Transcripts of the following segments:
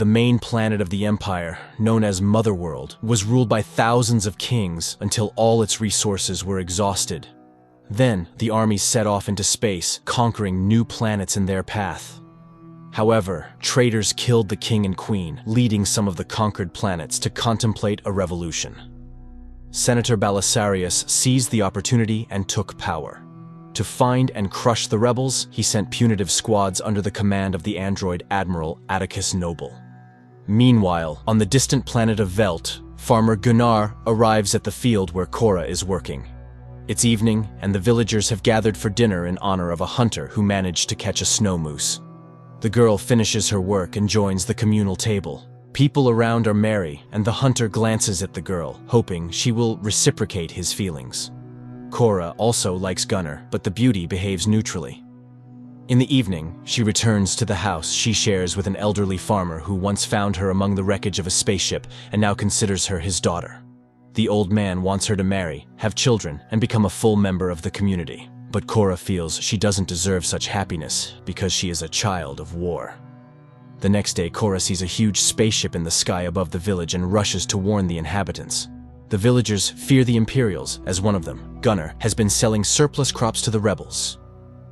the main planet of the Empire, known as Motherworld, was ruled by thousands of kings until all its resources were exhausted. Then, the armies set off into space, conquering new planets in their path. However, traitors killed the king and queen, leading some of the conquered planets to contemplate a revolution. Senator Belisarius seized the opportunity and took power. To find and crush the rebels, he sent punitive squads under the command of the android Admiral Atticus Noble. Meanwhile, on the distant planet of Velt, farmer Gunnar arrives at the field where Cora is working. It's evening, and the villagers have gathered for dinner in honor of a hunter who managed to catch a snow moose. The girl finishes her work and joins the communal table. People around are merry, and the hunter glances at the girl, hoping she will reciprocate his feelings. Cora also likes Gunnar, but the beauty behaves neutrally. In the evening, she returns to the house she shares with an elderly farmer who once found her among the wreckage of a spaceship and now considers her his daughter. The old man wants her to marry, have children, and become a full member of the community. But Cora feels she doesn't deserve such happiness because she is a child of war. The next day, Cora sees a huge spaceship in the sky above the village and rushes to warn the inhabitants. The villagers fear the Imperials, as one of them, Gunnar, has been selling surplus crops to the rebels.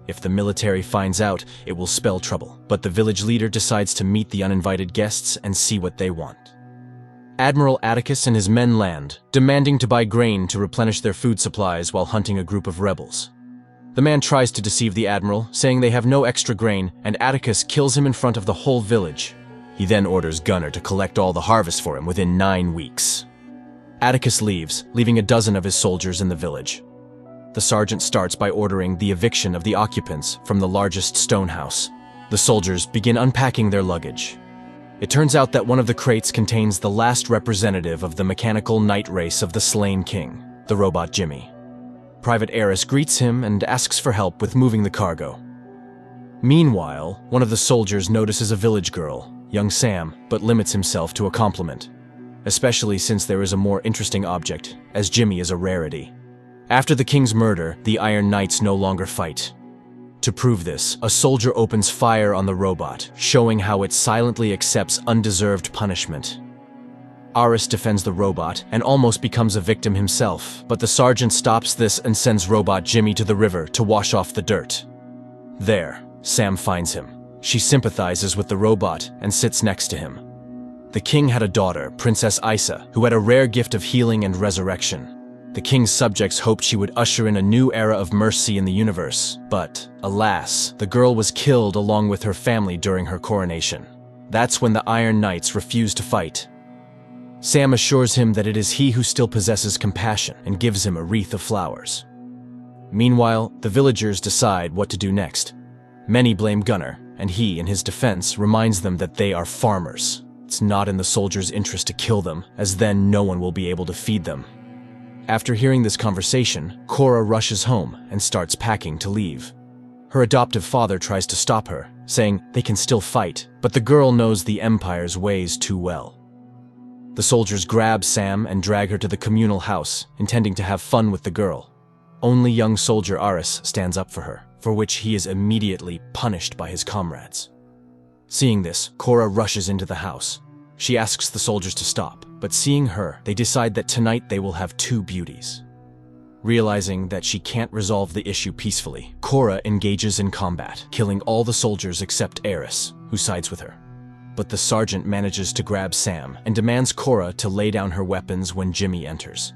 If the military finds out, it will spell trouble, but the village leader decides to meet the uninvited guests and see what they want. Admiral Atticus and his men land, demanding to buy grain to replenish their food supplies while hunting a group of rebels. The man tries to deceive the admiral, saying they have no extra grain, and Atticus kills him in front of the whole village. He then orders Gunnar to collect all the harvest for him within 9 weeks. Atticus leaves, leaving a dozen of his soldiers in the village. The sergeant starts by ordering the eviction of the occupants from the largest stone house. The soldiers begin unpacking their luggage. It turns out that one of the crates contains the last representative of the mechanical knight race of the slain king, the robot Jimmy. Private Eris greets him and asks for help with moving the cargo. Meanwhile, one of the soldiers notices a village girl, young Sam, but limits himself to a compliment, especially since there is a more interesting object, as Jimmy is a rarity. After the king's murder, the Iron Knights no longer fight. To prove this, a soldier opens fire on the robot, showing how it silently accepts undeserved punishment. Aris defends the robot and almost becomes a victim himself, but the sergeant stops this and sends robot Jimmy to the river to wash off the dirt. There, Sam finds him. She sympathizes with the robot and sits next to him. The king had a daughter, Princess Isa, who had a rare gift of healing and resurrection. The king's subjects hoped she would usher in a new era of mercy in the universe, but, alas, the girl was killed along with her family during her coronation. That's when the Iron Knights refused to fight. Sam assures him that it is he who still possesses compassion and gives him a wreath of flowers. Meanwhile, the villagers decide what to do next. Many blame Gunnar, and he, in his defense, reminds them that they are farmers. It's not in the soldiers' interest to kill them, as then no one will be able to feed them. After hearing this conversation, Cora rushes home and starts packing to leave. Her adoptive father tries to stop her, saying they can still fight, but the girl knows the Empire's ways too well. The soldiers grab Sam and drag her to the communal house, intending to have fun with the girl. Only young soldier Aris stands up for her, for which he is immediately punished by his comrades. Seeing this, Cora rushes into the house. She asks the soldiers to stop, but seeing her, they decide that tonight they will have 2 beauties. Realizing that she can't resolve the issue peacefully, Cora engages in combat, killing all the soldiers except Aris, who sides with her. But the sergeant manages to grab Sam and demands Cora to lay down her weapons when Jimmy enters.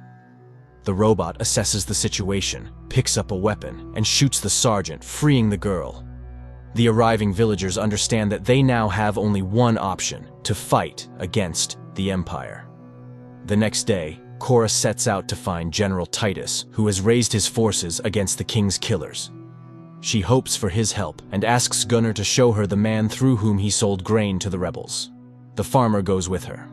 The robot assesses the situation, picks up a weapon, and shoots the sergeant, freeing the girl. The arriving villagers understand that they now have only one option: to fight against the Empire. The next day, Cora sets out to find General Titus, who has raised his forces against the king's killers. She hopes for his help and asks Gunnar to show her the man through whom he sold grain to the rebels. The farmer goes with her.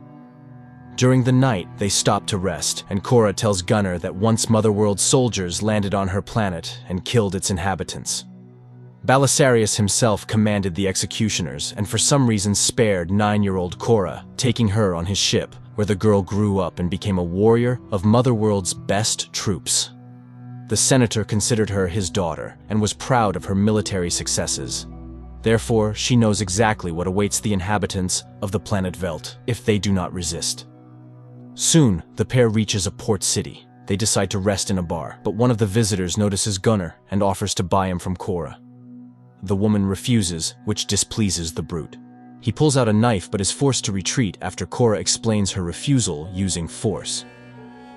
During the night, they stop to rest, and Cora tells Gunnar that once Motherworld soldiers landed on her planet and killed its inhabitants. Belisarius himself commanded the executioners and for some reason spared 9-year-old Cora, taking her on his ship, where the girl grew up and became a warrior of Motherworld's best troops. The senator considered her his daughter and was proud of her military successes. Therefore, she knows exactly what awaits the inhabitants of the planet Velt if they do not resist. Soon, the pair reaches a port city. They decide to rest in a bar, but one of the visitors notices Gunnar and offers to buy him from Cora. The woman refuses, which displeases the brute. He pulls out a knife but is forced to retreat after Cora explains her refusal using force.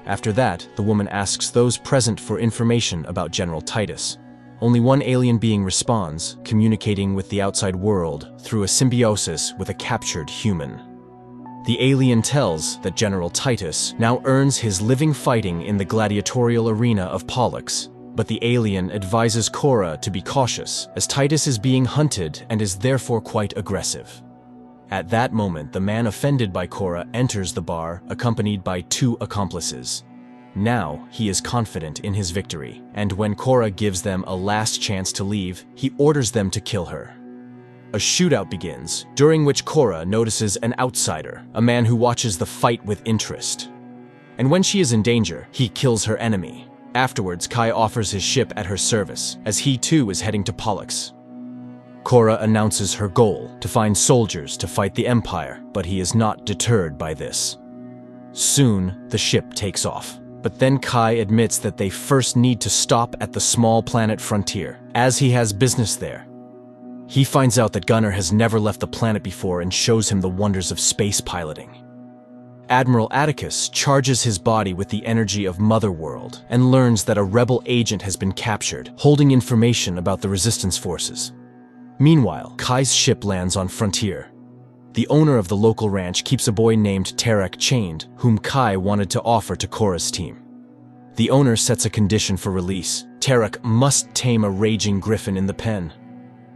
After that, the woman asks those present for information about General Titus. Only one alien being responds, communicating with the outside world through a symbiosis with a captured human. The alien tells that General Titus now earns his living fighting in the gladiatorial arena of Pollux, but the alien advises Cora to be cautious, as Titus is being hunted and is therefore quite aggressive. At that moment, the man offended by Cora enters the bar, accompanied by 2 accomplices. Now, he is confident in his victory, and when Cora gives them a last chance to leave, he orders them to kill her. A shootout begins, during which Cora notices an outsider, a man who watches the fight with interest. And when she is in danger, he kills her enemy. Afterwards, Kai offers his ship at her service, as he too is heading to Pollux. Cora announces her goal, to find soldiers to fight the Empire, but he is not deterred by this. Soon, the ship takes off, but then Kai admits that they first need to stop at the small planet frontier, as he has business there. He finds out that Gunnar has never left the planet before and shows him the wonders of space piloting. Admiral Atticus charges his body with the energy of Mother World and learns that a rebel agent has been captured, holding information about the resistance forces. Meanwhile, Kai's ship lands on Frontier. The owner of the local ranch keeps a boy named Tarek chained, whom Kai wanted to offer to Cora's team. The owner sets a condition for release. Tarek must tame a raging griffin in the pen.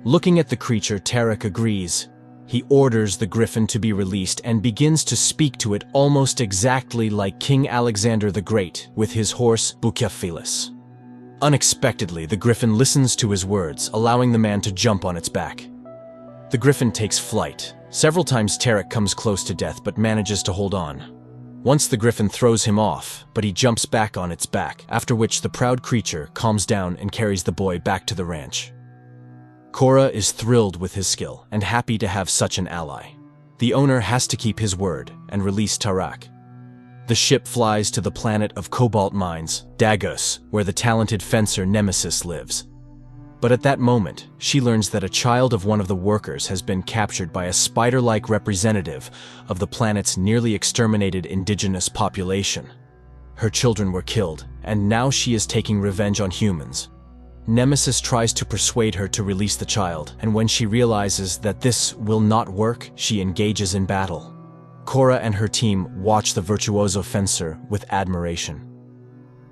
Looking at the creature, Tarek agrees. He orders the griffin to be released and begins to speak to it almost exactly like King Alexander the Great with his horse Bucephalus. Unexpectedly, the griffin listens to his words, allowing the man to jump on its back. The griffin takes flight. Several times Tarek comes close to death but manages to hold on. Once the griffin throws him off, but he jumps back on its back, after which the proud creature calms down and carries the boy back to the ranch. Cora is thrilled with his skill and happy to have such an ally. The owner has to keep his word and release Tarek. The ship flies to the planet of cobalt mines, Dagos, where the talented fencer Nemesis lives. But at that moment, she learns that a child of one of the workers has been captured by a spider-like representative of the planet's nearly exterminated indigenous population. Her children were killed, and now she is taking revenge on humans. Nemesis tries to persuade her to release the child, and when she realizes that this will not work, she engages in battle. Cora and her team watch the virtuoso fencer with admiration.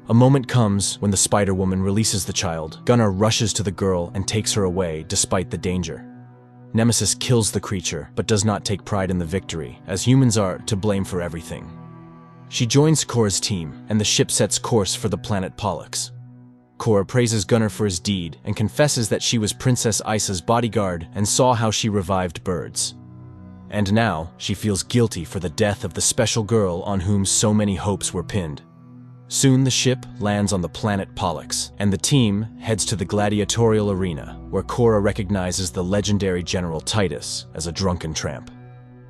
A moment comes when the Spider-Woman releases the child. Gunnar rushes to the girl and takes her away despite the danger. Nemesis kills the creature, but does not take pride in the victory, as humans are to blame for everything. She joins Cora's team, and the ship sets course for the planet Pollux. Cora praises Gunnar for his deed and confesses that she was Princess Isa's bodyguard and saw how she revived birds. And now, she feels guilty for the death of the special girl on whom so many hopes were pinned. Soon the ship lands on the planet Pollux, and the team heads to the gladiatorial arena, where Cora recognizes the legendary General Titus as a drunken tramp.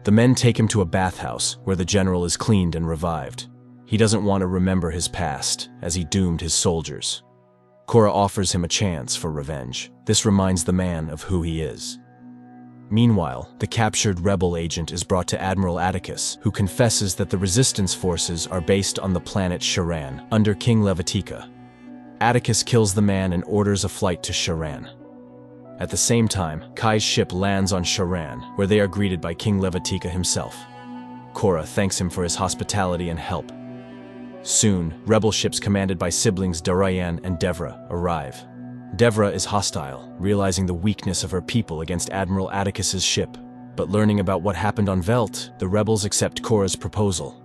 The men take him to a bathhouse, where the general is cleaned and revived. He doesn't want to remember his past, as he doomed his soldiers. Cora offers him a chance for revenge. This reminds the man of who he is. Meanwhile, the captured rebel agent is brought to Admiral Atticus, who confesses that the resistance forces are based on the planet Sharan, under King Levitica. Atticus kills the man and orders a flight to Sharan. At the same time, Kai's ship lands on Sharan, where they are greeted by King Levitica himself. Cora thanks him for his hospitality and help. Soon, rebel ships commanded by siblings Darayan and Devra arrive. Devra is hostile, realizing the weakness of her people against Admiral Atticus's ship. But learning about what happened on Velt, the rebels accept Cora's proposal.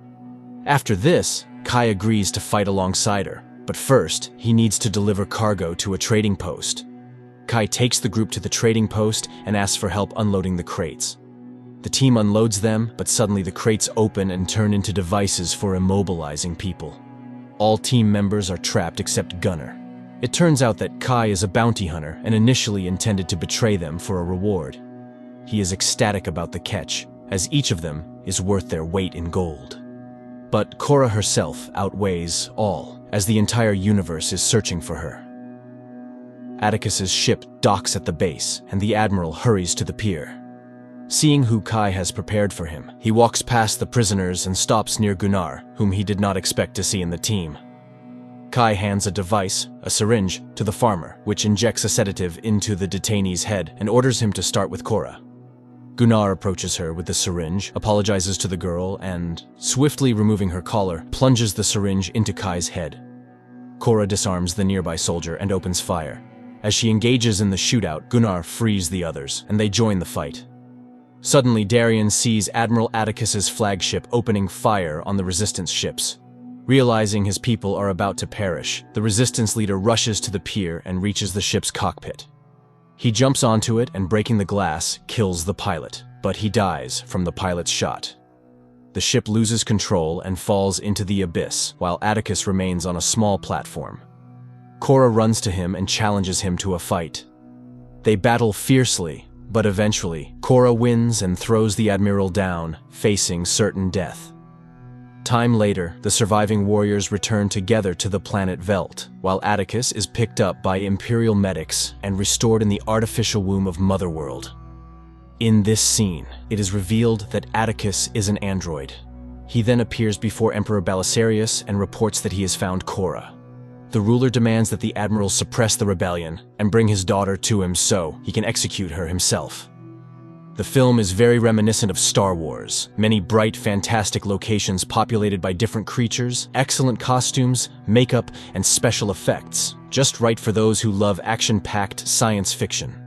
After this, Kai agrees to fight alongside her, but first, he needs to deliver cargo to a trading post. Kai takes the group to the trading post and asks for help unloading the crates. The team unloads them, but suddenly the crates open and turn into devices for immobilizing people. All team members are trapped except Gunnar. It turns out that Kai is a bounty hunter and initially intended to betray them for a reward. He is ecstatic about the catch, as each of them is worth their weight in gold. But Cora herself outweighs all, as the entire universe is searching for her. Atticus's ship docks at the base, and the Admiral hurries to the pier. Seeing who Kai has prepared for him, he walks past the prisoners and stops near Gunnar, whom he did not expect to see in the team. Kai hands a device, a syringe, to the farmer, which injects a sedative into the detainee's head and orders him to start with Cora. Gunnar approaches her with the syringe, apologizes to the girl, and, swiftly removing her collar, plunges the syringe into Kai's head. Cora disarms the nearby soldier and opens fire. As she engages in the shootout, Gunnar frees the others, and they join the fight. Suddenly, Darien sees Admiral Atticus's flagship opening fire on the Resistance ships. Realizing his people are about to perish, the Resistance leader rushes to the pier and reaches the ship's cockpit. He jumps onto it and, breaking the glass, kills the pilot, but he dies from the pilot's shot. The ship loses control and falls into the abyss, while Atticus remains on a small platform. Cora runs to him and challenges him to a fight. They battle fiercely, but eventually, Cora wins and throws the Admiral down, facing certain death. Time later, the surviving warriors return together to the planet Velt, while Atticus is picked up by Imperial medics and restored in the artificial womb of Motherworld. In this scene, it is revealed that Atticus is an android. He then appears before Emperor Belisarius and reports that he has found Cora. The ruler demands that the Admiral suppress the rebellion and bring his daughter to him so he can execute her himself. The film is very reminiscent of Star Wars. Many bright, fantastic locations populated by different creatures, excellent costumes, makeup, and special effects. Just right for those who love action-packed science fiction.